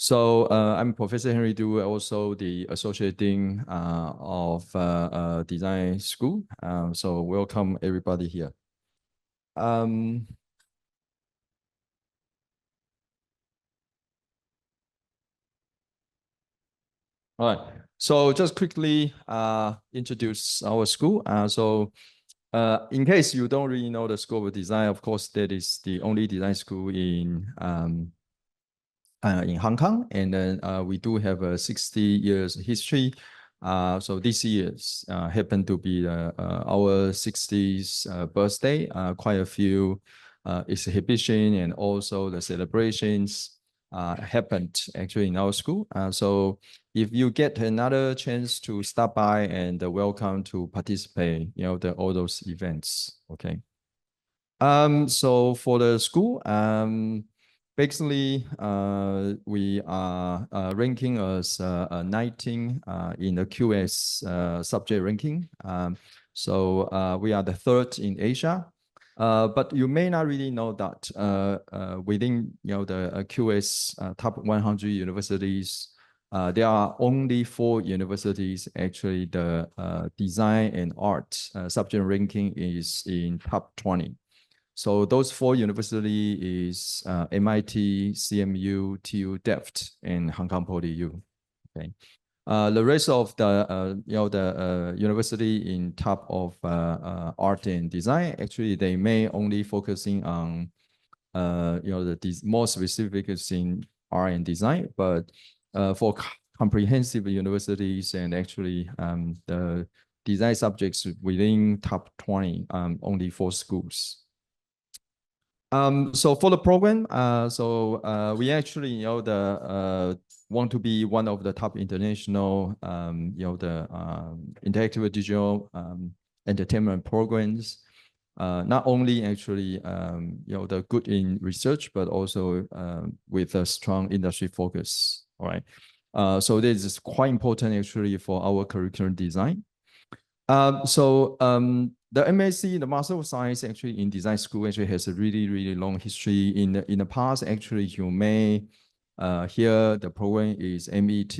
I'm Professor Henry Du, also the Associate Dean of Design School. So welcome everybody here. All right. So just quickly introduce our school. In case you don't really know the School of Design, of course, that is the only design school in Hong Kong, and then we do have a 60 years history. So this year happened to be our 60th birthday. Quite a few exhibition and also the celebrations happened actually in our school. So if you get another chance to stop by, and welcome to participate, all those events. Okay. So for the school, basically, we are ranking as 19 in the QS subject ranking. We are the third in Asia. But you may not really know that within the QS top 100 universities, there are only 4 universities actually the design and art subject ranking is in top 20. So those 4 universities is MIT, CMU, TU Delft, and Hong Kong Poly U. Okay. The rest of the university in top of art and design, actually they may only focusing on the more specific in art and design, but for comprehensive universities and actually the design subjects within top 20, only 4 schools. So for the program, we actually want to be one of the top international interactive digital entertainment programs. Not only actually the good in research, but also with a strong industry focus. All right. So this is quite important actually for our curriculum design. The MSc, the Master of Science, actually in design school, actually has a really long history. In the past, actually, you may hear the program is MET,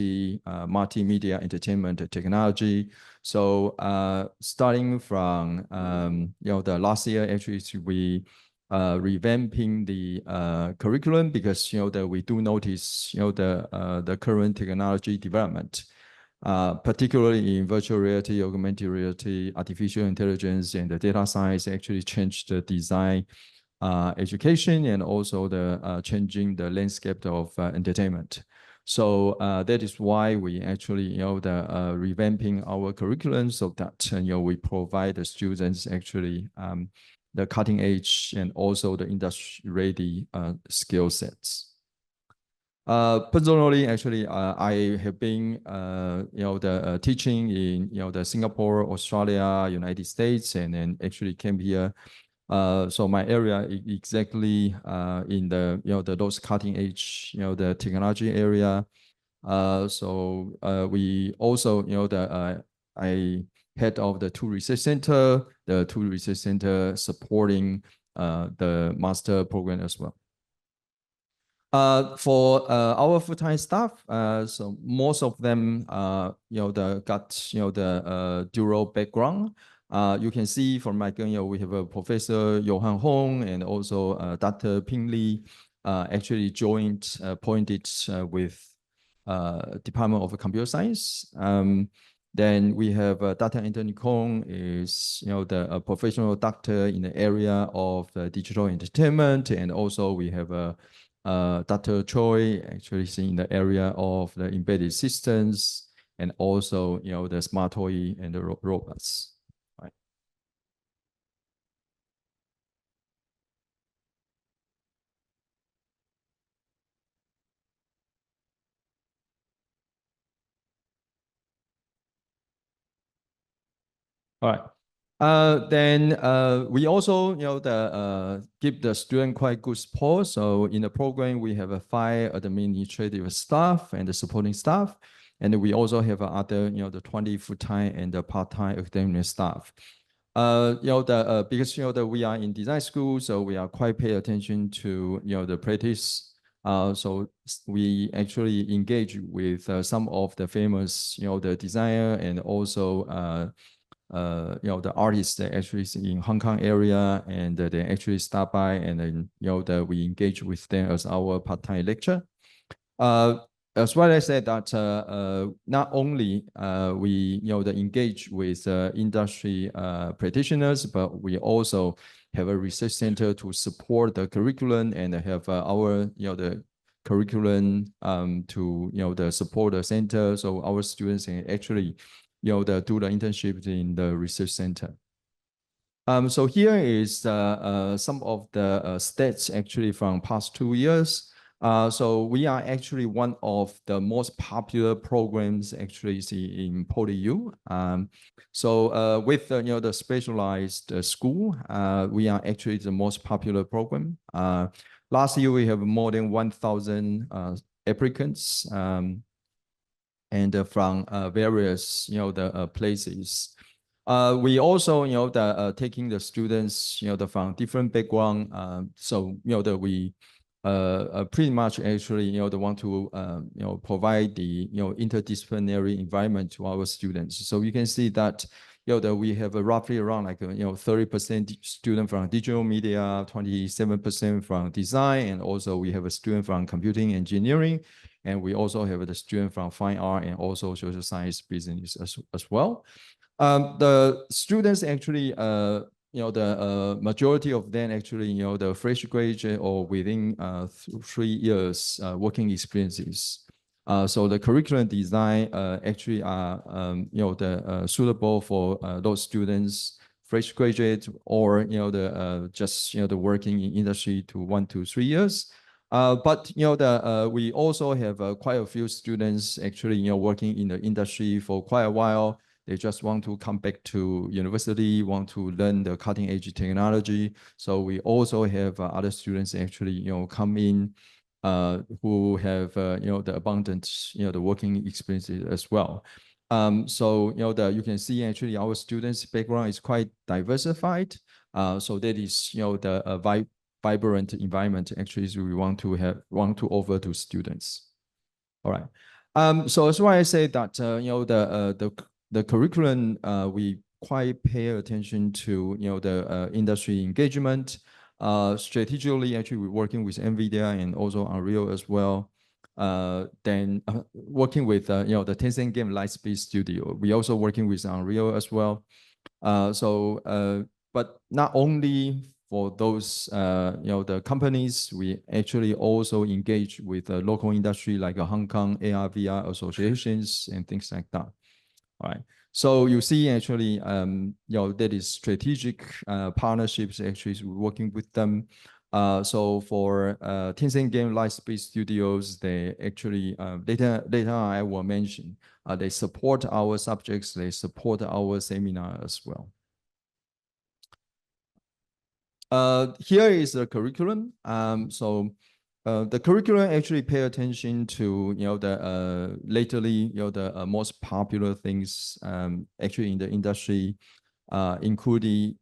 Multimedia Entertainment Technology. So starting from the last year, actually, we revamping the curriculum, because that we do notice the current technology development. Particularly in virtual reality, augmented reality, artificial intelligence, and the data science actually changed the design education, and also the changing the landscape of entertainment. So that is why we actually revamping our curriculum, so that we provide the students actually the cutting edge and also the industry ready skill sets. Personally, actually, I have been, teaching in, the Singapore, Australia, United States, and then actually came here. So my area is exactly in the, those cutting edge, the technology area. We also, I head of the 2 research center, the 2 research center supporting the master program as well. For our full-time staff, so most of them, got the dual background. You can see from my we have a Professor Johan Hong and also Dr. Ping Li, actually joined appointed with Department of Computer Science. Then we have Dr. Anthony Kong is the professional doctor in the area of digital entertainment, and also we have a Dr. Choi actually in the area of the embedded systems, and also the smart toy and the robots. Right. All right. Then we also give the student quite good support. So in the program we have 5 administrative staff and the supporting staff, and we also have other the 20 full-time and the part-time academic staff. Because we are in design school, so we are quite pay attention to the practice So we actually engage with some of the famous, the designer and also the artists that actually is in Hong Kong area, and they actually stop by, and then we engage with them as our part-time lecture. As well as said that not only we engage with industry practitioners, but we also have a research center to support the curriculum and have our the curriculum to the support the center, so our students can actually do the internships in the research center. So here is some of the stats actually from past 2 years. So we are actually one of the most popular programs actually in PolyU. So with the specialized school, we are actually the most popular program. Last year we have more than 1,000 applicants, and from various the places. We also taking the students from different background. So we pretty much actually want to provide the interdisciplinary environment to our students. So you can see that that we have roughly around like 30% student from digital media, 27% from design, and also we have a student from computing engineering, and we also have the student from fine art and also social science business as well. The students actually, the majority of them actually, the fresh graduate or within 3 years working experiences. So the curriculum design actually are, suitable for those students, fresh graduate, or just the working in industry to 1 to 3 years. But we also have quite a few students actually working in the industry for quite a while. They just want to come back to university, want to learn the cutting edge technology. So we also have other students actually come in who have the abundant the working experiences as well. So you can see actually our students' background is quite diversified. So that is the vibrant environment actually we want to offer to students. All right. So that's why I say that the curriculum we quite pay attention to the industry engagement. Strategically, actually, we're working with NVIDIA and also Unreal as well. Then working with the Tencent Game Lightspeed Studio. We also working with Unreal as well. But not only for those the companies, we actually also engage with the local industry like Hong Kong AR/VR associations and things like that. All right. So you see actually that is strategic partnerships actually working with them. So for Tencent Game Lightspeed Studios, they actually later I will mention they support our subjects, they support our seminar as well. Here is the curriculum. So the curriculum actually pay attention to the lately the most popular things actually in the industry, including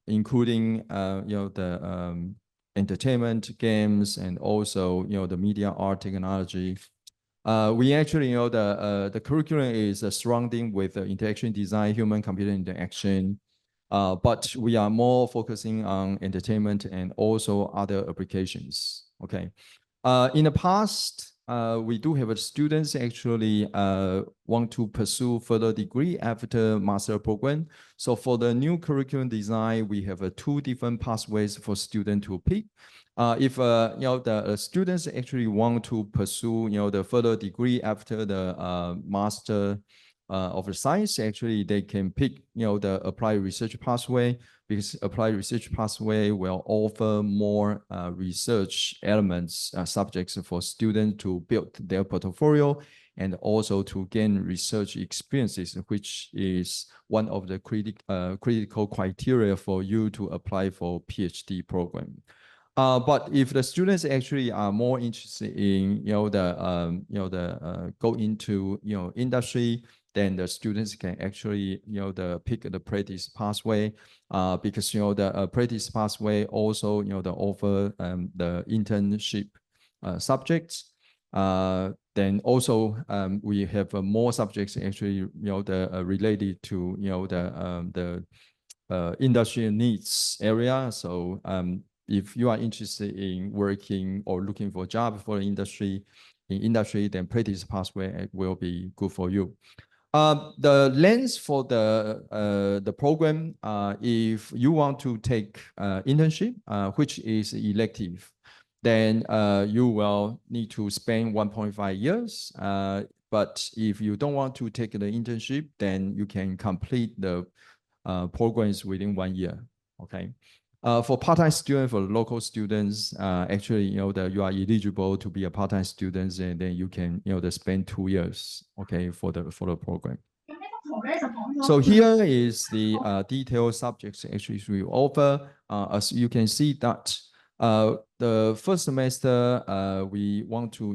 the entertainment, games, and also the media art technology. We actually the curriculum is surrounding with interaction design, human computer interaction. But we are more focusing on entertainment and also other applications. Okay. In the past, we do have students actually want to pursue further degree after master program. So for the new curriculum design, we have 2 different pathways for students to pick. If the students actually want to pursue the further degree after the master of the science, actually they can pick the applied research pathway, because applied research pathway will offer more research elements, subjects for students to build their portfolio and also to gain research experiences, which is one of the critical criteria for you to apply for PhD program. But if the students actually are more interested in go into industry, then the students can actually pick the practice pathway, because the practice pathway also the offer the internship subjects. Then also we have more subjects actually related to the industry needs area. So if you are interested in working or looking for a job for the industry, then practice pathway will be good for you. The length for the program, if you want to take internship, which is elective, then you will need to spend 1.5 years. But if you don't want to take the internship, then you can complete the programs within 1 year. Okay. For part-time students, for local students, actually, you are eligible to be a part-time student, and then you can, spend 2 years, okay, for the program. So here is the detailed subjects actually we offer. As you can see that the first semester we want to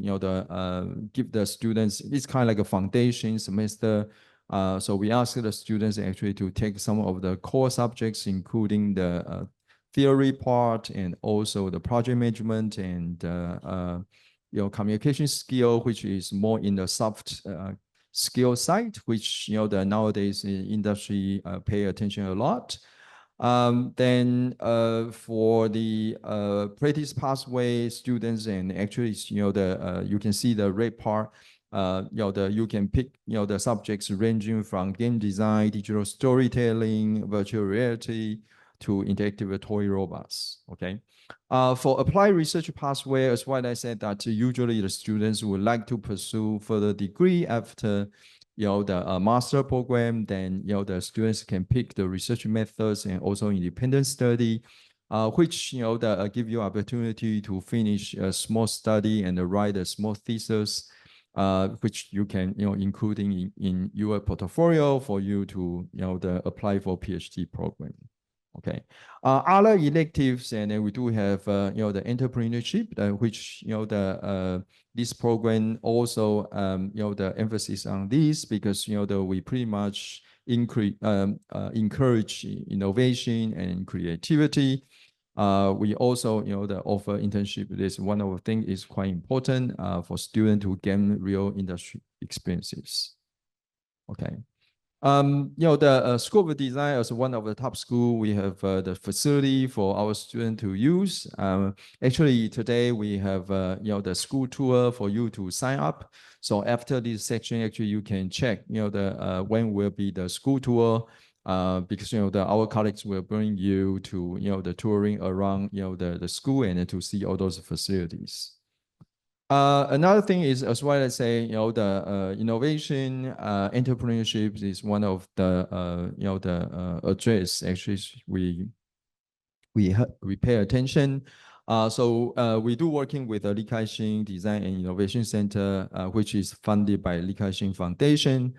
give the students, it's kind of like a foundation semester. So we ask the students actually to take some of the core subjects, including the theory part and also the project management and communication skill, which is more in the soft skill side, which the nowadays in industry pay attention a lot. Then for the practice pathway students, and actually you can see the red part. You can pick the subjects ranging from game design, digital storytelling, virtual reality, to interactive toy robots. Okay. For applied research pathway, as well, I said that usually the students would like to pursue further degree after the master program. Then the students can pick the research methods and also independent study, which give you opportunity to finish a small study and write a small thesis, which you can including in your portfolio for you to apply for PhD program. Okay. Other electives, and then we do have the entrepreneurship, which this program also the emphasis on this, because we pretty much encourage innovation and creativity. We also offer internship. This one of the things is quite important for students to gain real industry experiences. Okay. The School of Design as one of the top school, we have the facility for our students to use. Actually, today we have the school tour for you to sign up. So after this section, actually you can check when will be the school tour, because our colleagues will bring you to the touring around the school and to see all those facilities. Another thing is, as well as say, the innovation, entrepreneurship is one of the address actually we pay attention. So we do working with the Li Ka-shing Design and Innovation Center, which is funded by Li Ka-shing Foundation.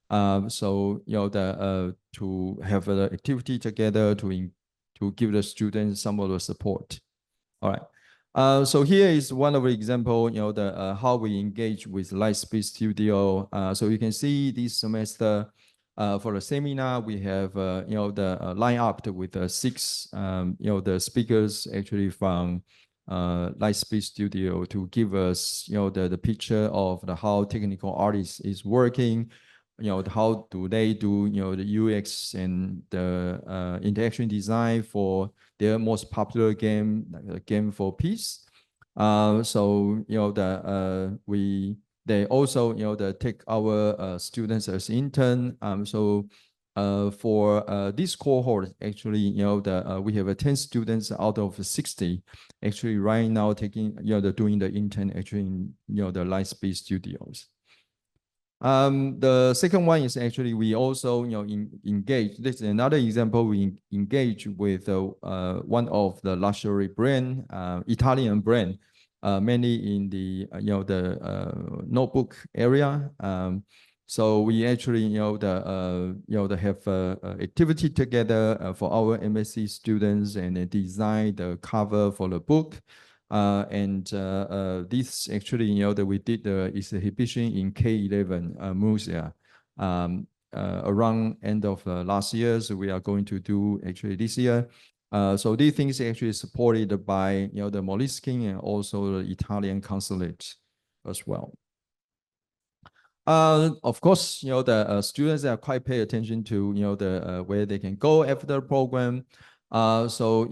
So to have the activity together to give the students some of the support. All right. So here is one of the example, how we engage with Lightspeed Studio. So you can see this semester for the seminar, we have the line up with 6 the speakers actually from Lightspeed Studio to give us the picture of how technical artists is working. How do they do the UX and the interaction design for their most popular game, like a game for peace. So they also take our students as intern. So for this cohort, actually we have 10 students out of 60 actually right now taking doing the intern actually in the Lightspeed Studios. The second one is actually we also engage. This is another example. We engage with one of the luxury brand, Italian brand, mainly in the the notebook area. So we actually have activity together for our MSc students and design the cover for the book. And this actually, that we did the exhibition in K11 Museum around end of last year. So we are going to do actually this year. So these things actually supported by the MScIME and also the Italian consulate as well. Of course, the students are quite pay attention to the where they can go after the program. So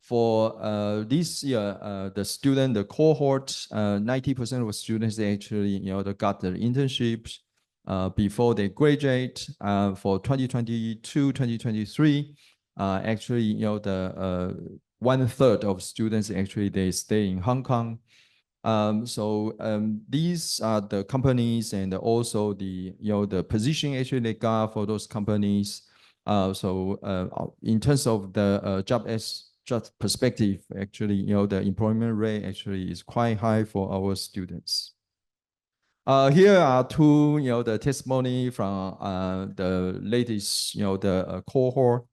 for this year, the cohort, 90% of students they actually they got their internships before they graduate. For 2022, 2023, actually the 1/3 of students actually they stay in Hong Kong. So these are the companies and also the the position actually they got for those companies. So in terms of the job perspective, actually the employment rate actually is quite high for our students. Here are two the testimony from the latest the cohort.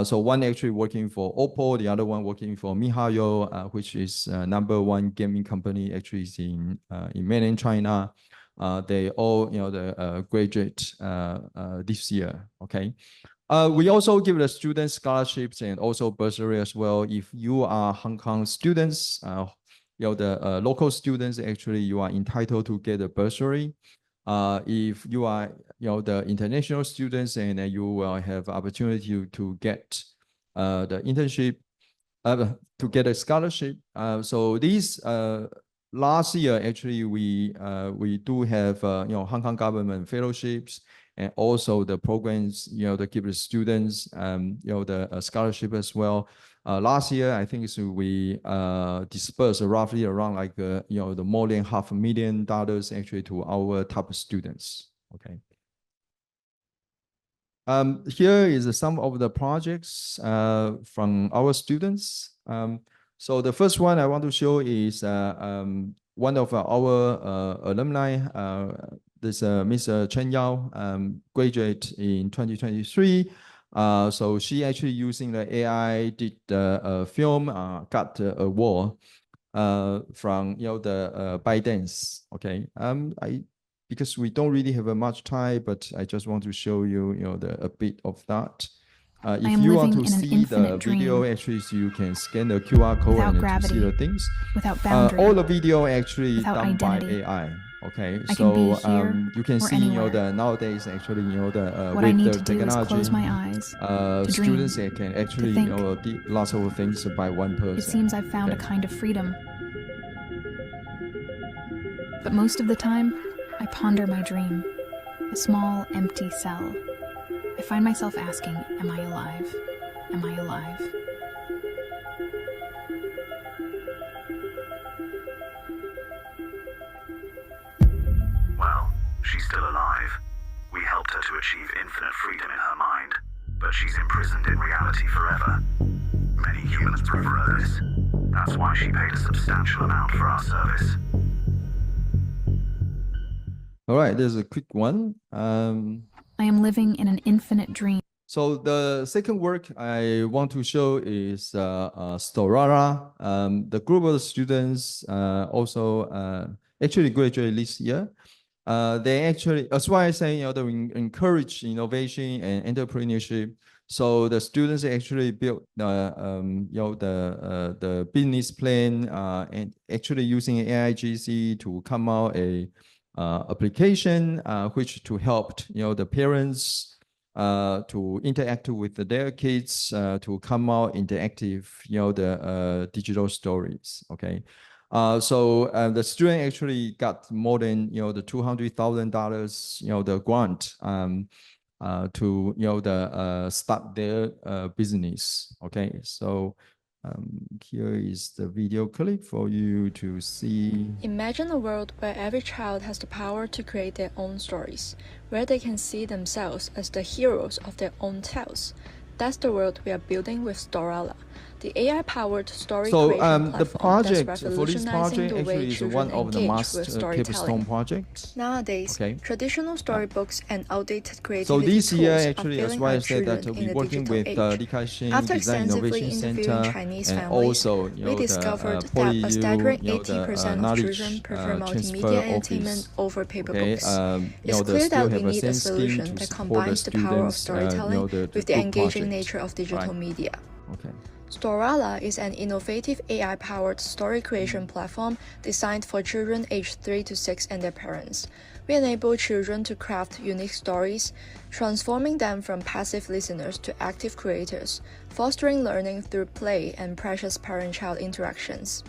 So one actually working for Oppo, the other one working for MiHoYo, which is #1 gaming company actually is in mainland China. They all the graduate this year. Okay. We also give the students scholarships and also bursary as well. If you are Hong Kong students, the local students actually you are entitled to get a bursary. If you are the international students and you will have opportunity to get the internship, to get a scholarship. So these last year actually we do have Hong Kong government fellowships and also the programs to give the students the scholarship as well. Last year I think we dispersed roughly around like the more than $500,000 actually to our top students. Okay. Here is some of the projects from our students. So the first one I want to show is one of our alumni, this Miss Chen Yao, graduate in 2023. So she actually using the AI did the film, got the award from the ByteDance. Okay, because we don't really have much time, but I just want to show you a bit of that. If you want to see the video, actually you can scan the QR code and to see the things. All the video actually done by AI. Okay, so you can see the nowadays actually with the technology, students can actually do lots of things by one person. It seems I've found a kind of freedom. But most of the time, I ponder my dream, a small, empty cell. I find myself asking, am I alive? Am I alive? Well, she's still alive. We helped her to achieve infinite freedom in her mind, but she's imprisoned in reality forever. Many humans prefer this. That's why she paid a substantial amount for our service. All right, there's a quick one. I am living in an infinite dream. So the second work I want to show is Storara. The group of students also actually graduated this year. They actually, as why I say, they encourage innovation and entrepreneurship. So the students actually built the business plan and actually using AIGC to come out a application which to help the parents to interact with their kids to come out interactive the digital stories. Okay. So the student actually got more than the $200,000 the grant to start their business. Okay, so here is the video clip for you to see. Imagine a world where every child has the power to create their own stories, where they can see themselves as the heroes of their own tales. That's the world we are building with Storara. The AI-powered story So creation the platform that's project for this revolutionizing project the way actually is children one of the engage most with capstone storytelling. projects. Nowadays, Okay. traditional storybooks and outdated So creativity this year tools are actually, as filling well our as said that children in we're the working digital with age. Li Kai-shing After Design extensively Innovation interviewing Center Chinese and families, also we discovered that a staggering 80% of children prefer multimedia entertainment over paper books. It's clear that we need a solution that combines the power of storytelling with the engaging nature of digital media. Okay. Storala is an innovative AI-powered story creation platform designed for children aged 3 to 6 and their parents. We enable children to craft unique stories, transforming them from passive listeners to active creators, fostering learning through play and precious parent-child interactions.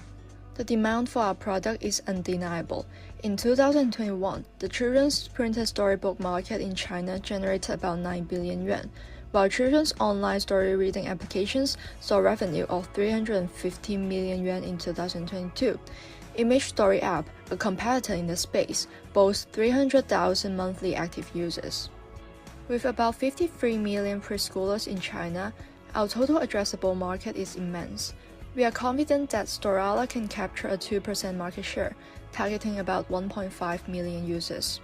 The demand for our product is undeniable. In 2021, the children's printed storybook market in China generated about 9 billion yuan, while children's online story reading applications saw revenue of 350 million yuan in 2022. Image Story app, a competitor in the space, boasts 300,000 monthly active users. With about 53 million preschoolers in China, our total addressable market is immense. We are confident that Storala can capture a 2% market share, targeting about 1.5 million users.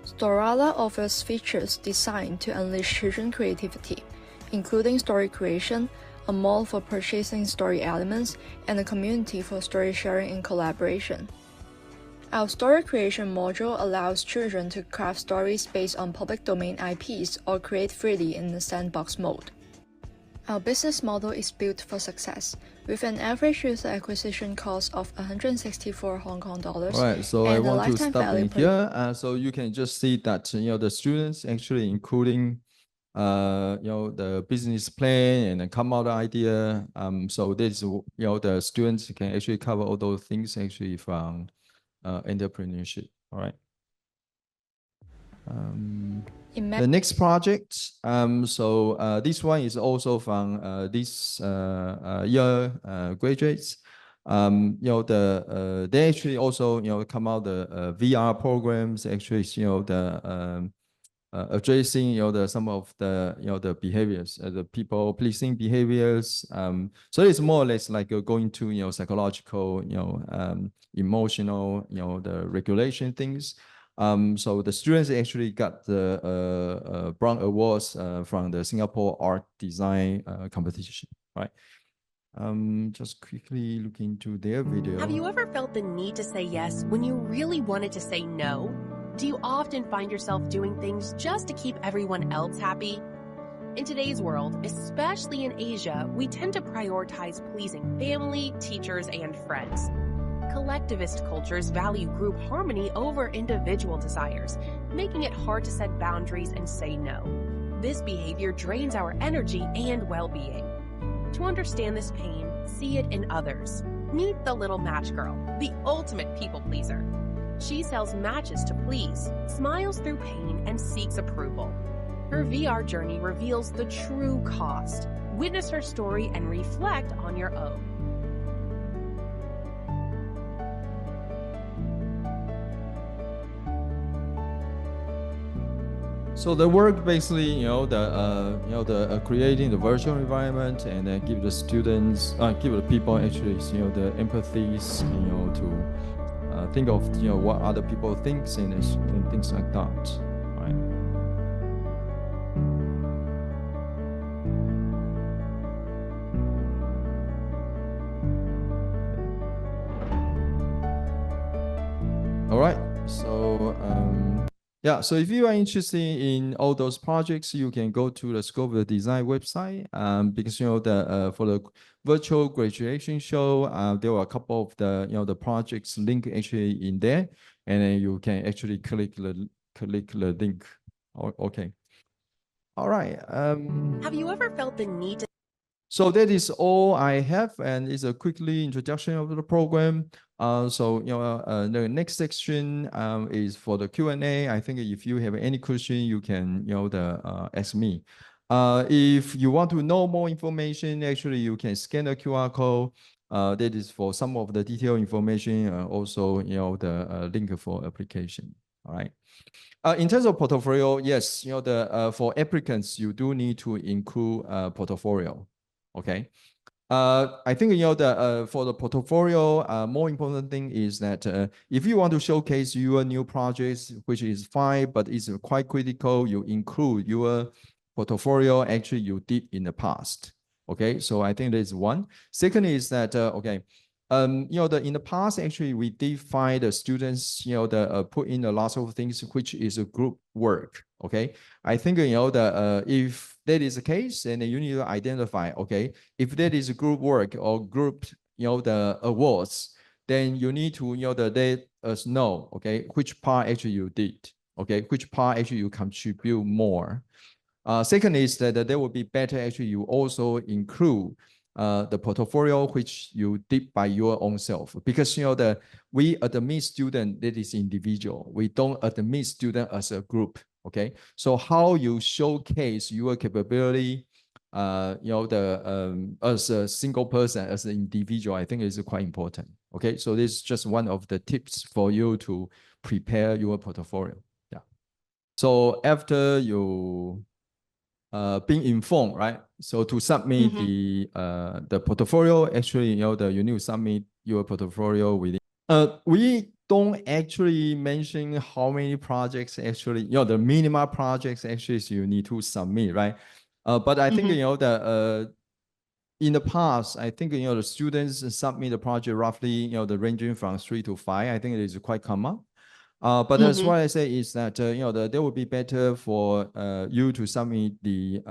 Storala offers features designed to unleash children's creativity, including story creation, a mall for purchasing story elements, and a community for story sharing and collaboration. Our story creation module allows children to craft stories based on public domain IPs or create freely in the sandbox mode. Our business model is built for success, with an average user acquisition cost of 164 Hong Kong dollars. All right, so I and a want to lifetime stop value in here. So you can just see that the students actually including the business plan and the come out idea. So this the students can actually cover all those things actually from entrepreneurship. All right. The next project, so this one is also from this year graduates. They actually also come out the VR programs. Actually, addressing some of the the behaviors, the people pleasing behaviors. So it's more or less like going to psychological, emotional, the regulation things. So the students actually got the bronze awards from the Singapore Art Design competition, right? Just quickly look into their video. Have you ever felt the need to say yes when you really wanted to say no? Do you often find yourself doing things just to keep everyone else happy? In today's world, especially in Asia, we tend to prioritize pleasing family, teachers, and friends. Collectivist cultures value group harmony over individual desires, making it hard to set boundaries and say no. This behavior drains our energy and well-being. To understand this pain, see it in others. Meet the little match girl, the ultimate people pleaser. She sells matches to please, smiles through pain, and seeks approval. Her VR journey reveals the true cost. Witness her story and reflect on your own. So the work basically, the creating the virtual environment and then give the students, give the people actually, the empathies, to think of, what other people think and things like that, right? All right, so yeah, so if you are interested in all those projects, you can go to the Scope of the Design website. Because for the virtual graduation show, there were a couple of the projects link actually in there, and then you can actually click the link. Okay. All right. Have you ever felt the need to? So that is all I have, and it's a quickly introduction of the program. So the next section is for the Q&A. I think if you have any question, you can ask me. If you want to know more information, actually you can scan the QR code. That is for some of the detailed information. Also the link for application. All right. In terms of portfolio, yes, for applicants you do need to include portfolio. Okay, I think the for the portfolio, more important thing is that if you want to showcase your new projects, which is fine, but it's quite critical, you include your portfolio actually you did in the past. Okay, so I think that is one. Second is that in the past actually we did find the students put in a lot of things which is a group work. Okay, I think if that is the case, then you need to identify. Okay, if that is group work or group the awards, then you need to let us know. Okay, which part actually you did. Okay, which part actually you contribute more. Second is that there will be better actually you also include the portfolio which you did by your own self, because we admit student that is individual. We don't admit student as a group. Okay, so how you showcase your capability, as a single person, as an individual, I think is quite important. Okay, so this is just one of the tips for you to prepare your portfolio. Yeah. So after you being informed, right? So to submit the portfolio, actually, you need to submit your portfolio within. We don't actually mention how many projects actually, the minimum projects actually you need to submit, right? But I think in the past, I think the students submit the project roughly the ranging from 3 to 5. I think it is quite common. But that's what I say is that there would be better for you to submit the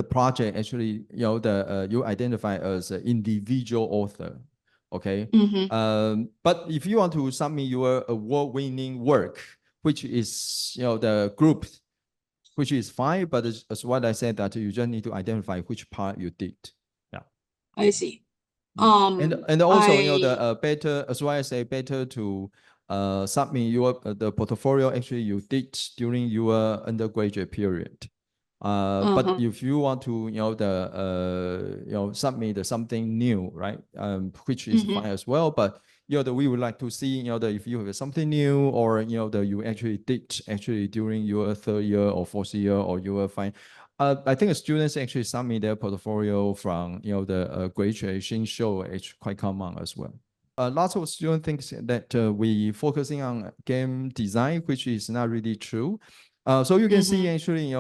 project actually you identify as an individual author. Okay. But if you want to submit your award-winning work, which is the group, which is fine, but as what I said, that you just need to identify which part you did. Yeah, I see. And also the better, as what I say, better to submit your the portfolio actually you did during your undergraduate period. But if you want to submit something new, right? Which is fine as well. But we would like to see if you have something new, or you actually did actually during your 3rd year or 4th year, or you will find. I think students actually submit their portfolio from the graduation show. It's quite common as well. Lots of students think that we focusing on game design, which is not really true. So you can see actually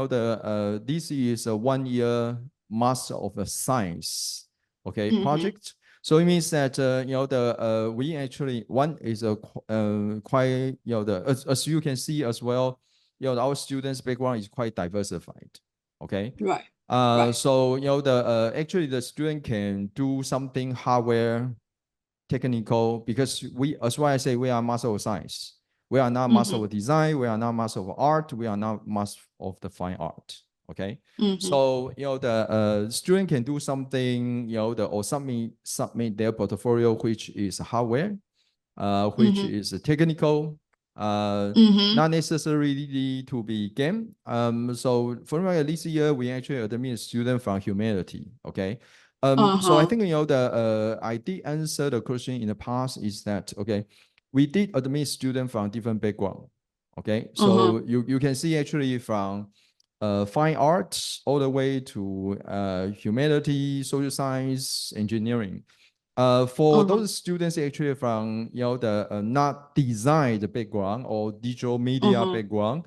this is a 1-year Master of Science, okay, project. So it means that we actually one is a quite as you can see as well, our students' background is quite diversified. Okay. Right. So actually the student can do something hardware, technical, because we, as why I say, we are Master of Science. We are not Master of Design. We are not Master of Art. We are not Master of the Fine Art. Okay. So the student can do something or submit their portfolio, which is hardware, which is technical, not necessarily to be game. So for this year, we actually admit a student from humanity. Okay. So I think I did answer the question in the past is that okay, we did admit students from different background. Okay, so you can see actually from fine arts all the way to humanity, social science, engineering. For those students actually from the not design background or digital media background,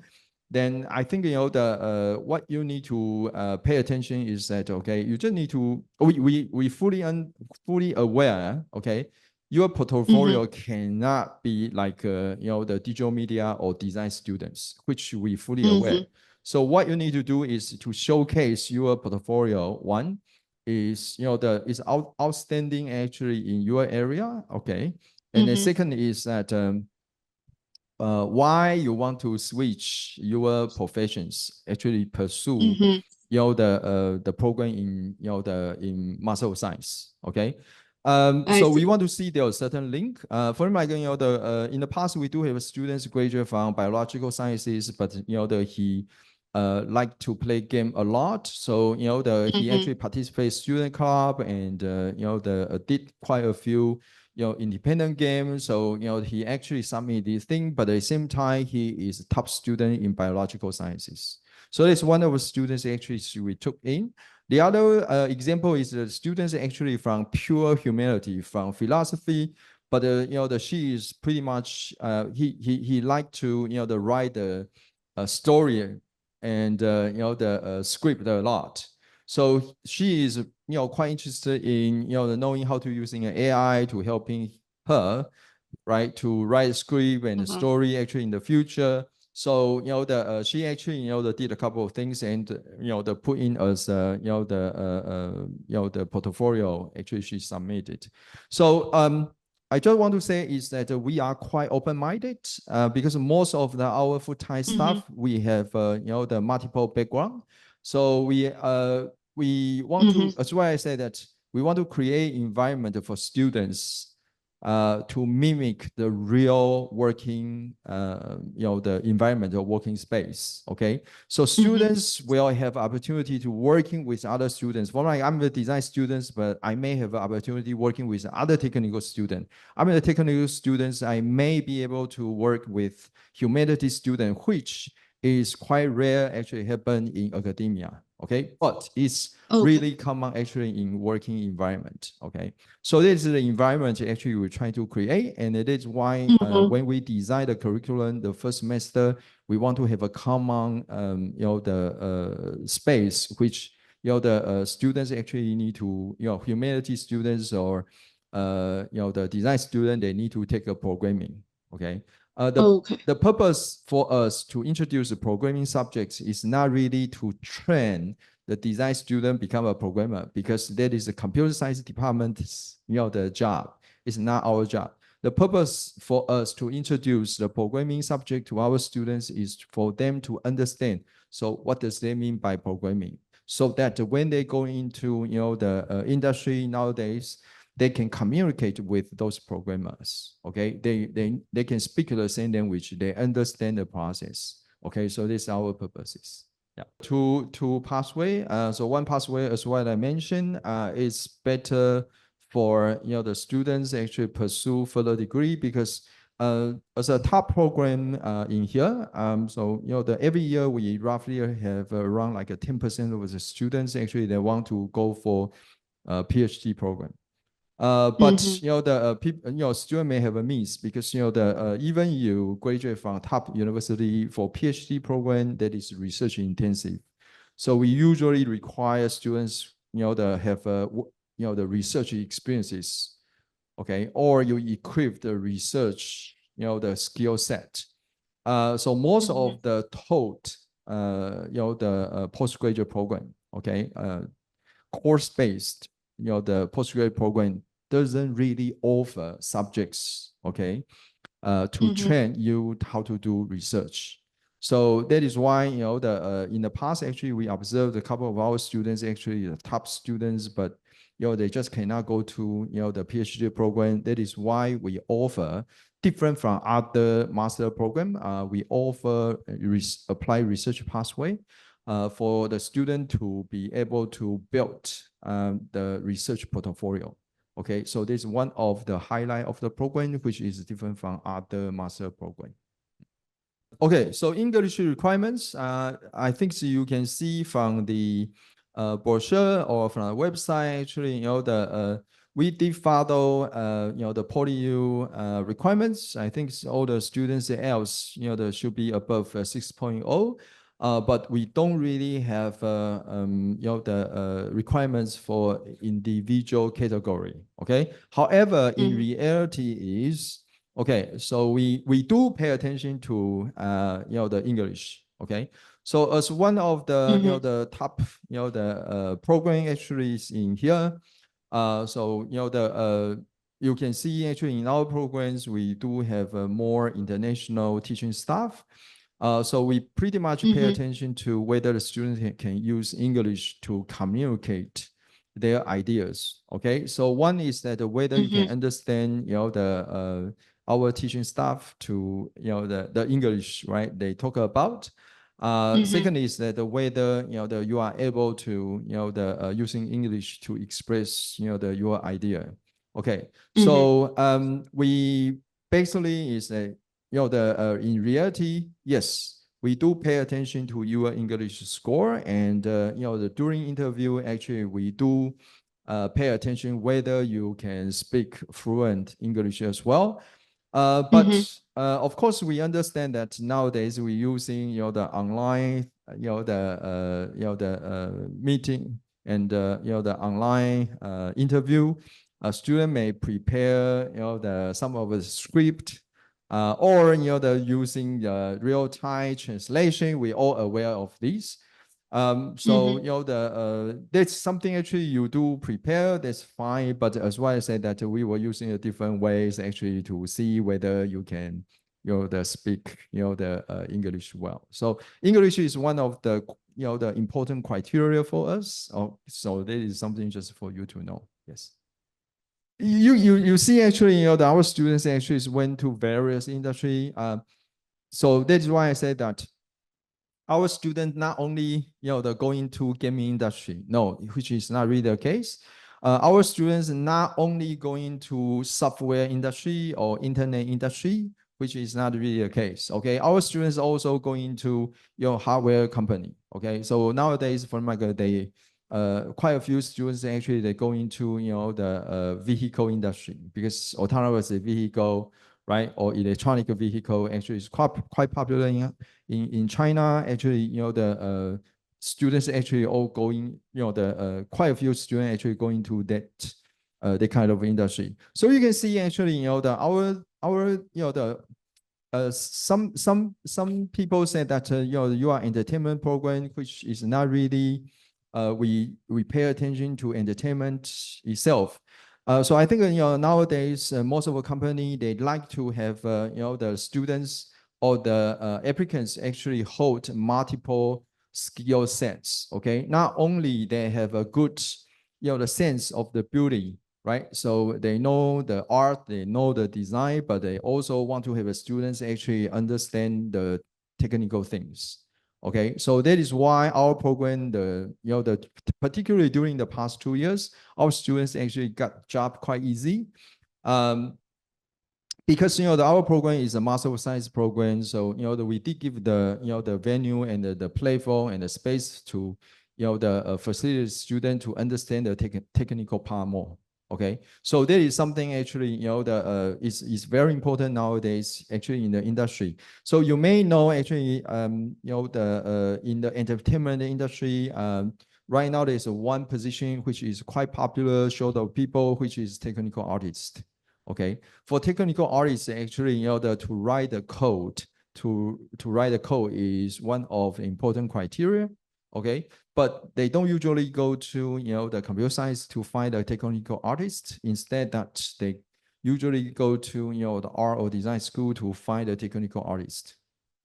then I think the what you need to pay attention is that okay, you just need to we fully aware, okay, your portfolio cannot be like the digital media or design students, which we fully aware. So what you need to do is to showcase your portfolio. One is is outstanding actually in your area, okay, and the second is that why you want to switch your professions, actually pursue the program in in Master of Science. Okay. So we want to see there a certain link. For example, in the past we do have students graduate from biological sciences, but he like to play game a lot. So he actually participates student club and did quite a few independent games. So he actually submitted this thing, but at the same time he is a top student in biological sciences. So it's one of the students actually we took in. The other example is the students actually from pure humanity, from philosophy, but she is pretty much he liked to write the story and the script a lot. So she is quite interested in knowing how to using an AI to helping her, right, to write a script and a story actually in the future. So she actually did a couple of things and the put in as the portfolio actually she submitted. So I just want to say is that we are quite open-minded because most of our full-time staff we have the multiple background. So we want to, as well I said that we want to create environment for students to mimic the real working, the environment or working space. Okay, so students will have opportunity to working with other students. For like I'm the design students, but I may have an opportunity working with other technical student. I'm the technical students. I may be able to work with humanities student, which is quite rare actually happen in academia. Okay, but it's really common actually in working environment. Okay, so this is the environment actually we're trying to create, and it is why when we design the curriculum the first semester, we want to have a common space which the students actually need to humanities students or the design student, they need to take a programming. Okay. The purpose for us to introduce the programming subjects is not really to train the design student become a programmer, because that is the computer science department's the job. It's not our job. The purpose for us to introduce the programming subject to our students is for them to understand. So what does that mean by programming? So that when they go into the industry nowadays, they can communicate with those programmers. Okay, they can speak the same language. They understand the process. Okay, so this is our purposes. Yeah, two pathway. So one pathway, as what I mentioned, is better for the students actually pursue further degree, because as a top program in here, so every year we roughly have around like a 10% of the students actually they want to go for a PhD program. But the people, student may have a miss, because even you graduate from top university for PhD program that is research intensive. So we usually require students to have the research experiences, okay, or you equip the research the skill set. So most of the taught the postgraduate program, okay, course based, the postgraduate program doesn't really offer subjects, okay, to train you how to do research. So that is why in the past actually we observed a couple of our students actually the top students, but they just cannot go to the PhD program. That is why we offer different from other master program. We offer apply research pathway for the student to be able to build the research portfolio. Okay, so this is one of the highlight of the program, which is different from other master program. Okay, so English requirements, I think so you can see from the brochure or from the website, actually, we did follow, the PolyU requirements. I think all the students else, they should be above 6.0. But we don't really have the requirements for individual category. Okay. However, in reality is okay. So we do pay attention to the English. Okay. So as one of the the top the program actually is in here. So you can see actually in our programs we do have more international teaching staff. So we pretty much pay attention to whether the students can use English to communicate their ideas. Okay, so one is that whether you can understand, the our teaching staff to the English, right? They talk about. Second is that whether you are able to using English to express your idea. Okay, so we basically is a in reality, yes, we do pay attention to your English score, and during interview, actually, we do pay attention whether you can speak fluent English as well. But of course, we understand that nowadays we're using the online, the meeting and the online interview. A student may prepare some of the script, or the using the real-time translation. We're all aware of this. That's something actually you do prepare, that's fine. But as well, I said that we were using a different ways actually to see whether you can, speak, the English well. So English is one of the, the important criteria for us. So that is something just for you to know. Yes. You see actually, our students actually went to various industry. So that's why I said that our students not only they're going to gaming industry, no, which is not really the case. Our students not only going to software industry or internet industry, which is not really the case. Okay, our students also going to hardware company. Okay, so nowadays for they quite a few students actually they go into the vehicle industry, because autonomous vehicle, right, or electronic vehicle actually is quite popular in China. Actually, the students actually all going, quite a few students actually going to that kind of industry. So you can see actually, some people say that your entertainment program, which is not really we pay attention to entertainment itself. So I think nowadays most of the company, they like to have the students or the applicants actually hold multiple skill sets. Okay, not only they have a good the sense of the beauty, right? So they know the art, they know the design, but they also want to have the students actually understand the technical things. Okay, so that is why our program, particularly during the past 2 years, our students actually got job quite easy, because our program is a Master of Science program. So we did give the the venue and the platform and the space to the facility student to understand the technical part more. Okay, so that is something actually is very important nowadays actually in the industry. So you may know actually in the entertainment industry, right now there's one position which is quite popular, short of people, which is technical artist. Okay, for technical artists actually to write the code, to write the code is one of the important criteria. Okay, but they don't usually go to the computer science to find a technical artist. Instead, that they usually go to the art or design school to find a technical artist.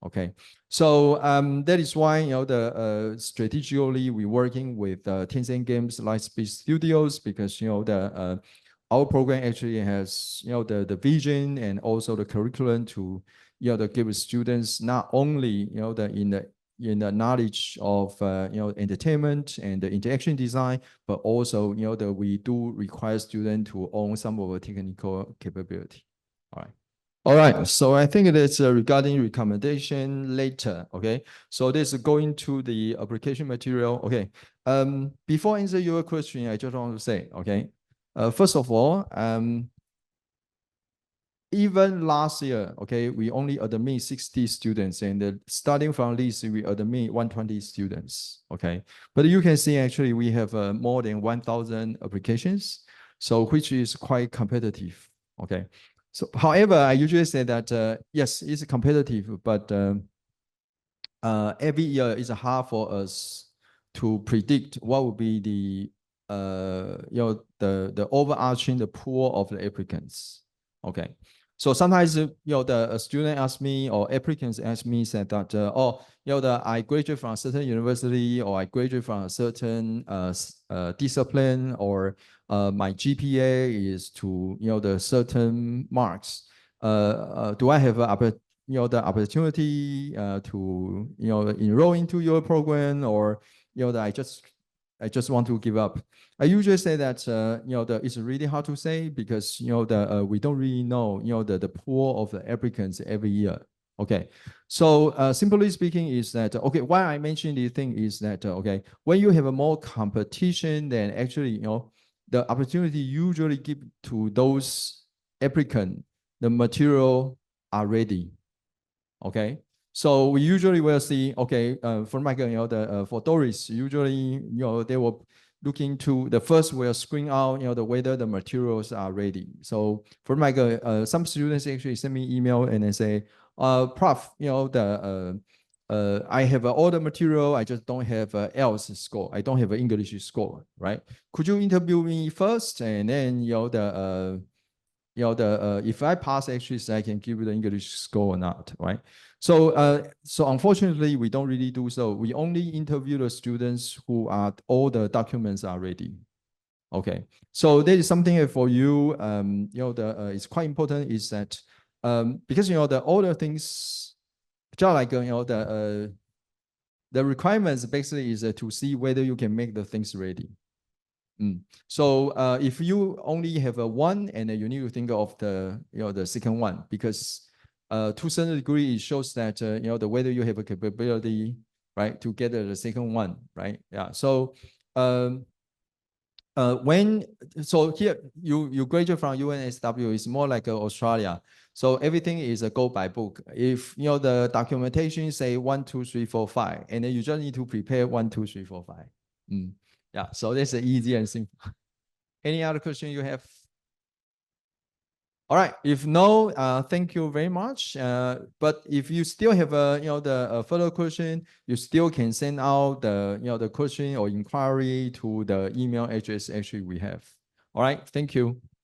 Okay, so that is why the strategically we're working with Tencent Games Lightspeed Studios, because our program actually has the vision and also the curriculum to to give students not only in the knowledge of entertainment and the interaction design, but also that we do require students to own some of the technical capability. All right, so I think that's regarding recommendation later. Okay, so this is going to the application material. Okay, before I answer your question, I just want to say, okay, first of all, even last year, okay, we only admit 60 students, and starting from this, we admit 120 students, okay? But you can see actually we have more than 1,000 applications, so which is quite competitive, okay? So however, I usually say that, yes, it's competitive, but every year is hard for us to predict what will be the the overarching the pool of the applicants. Okay, so sometimes the student asks me or applicants ask me, said that oh I graduate from a certain university, or I graduate from a certain discipline, or my GPA is to the certain marks. Do I have the opportunity to enroll into your program, or that I just want to give up? I usually say that it's really hard to say, because we don't really know the pool of the applicants every year. Okay, so simply speaking is that, okay, why I mentioned the thing is that, okay, when you have a more competition, then actually, you know, the opportunity usually give to those applicant, the material are ready, okay? So we usually will see, okay, for Michael, you know, for Doris, usually, you know, they will looking to the first will screen out, you know, the whether the materials are ready. So for Michael, some students actually send me email and they say, Prof, you know, I have all the material, I just don't have else score. I don't have an English score, right? Could you interview me first, and then you know if I pass, actually, I can give you the English score or not, right? So so unfortunately, we don't really do so. We only interview the students who are all the documents are ready. Okay, so there is something for you. You know, it's quite important is that because you know all the things, just like you know the requirements basically is to see whether you can make the things ready. So if you only have a one, and you need to think of the the second one, because to a certain degree it shows that you know whether you have a capability, right, to get the second one, right? Yeah. So when so here you graduate from UNSW, is more like Australia. So everything is a go by book. If you know the documentation say 1, 2, 3, 4, 5, and then you just need to prepare 1, 2, 3, 4, 5. Yeah. So that's easy and simple. Any other question you have? All right. If no, thank you very much. But if you still have you know the further question, you still can send out the the question or inquiry to the email address actually we have. All right. Thank you.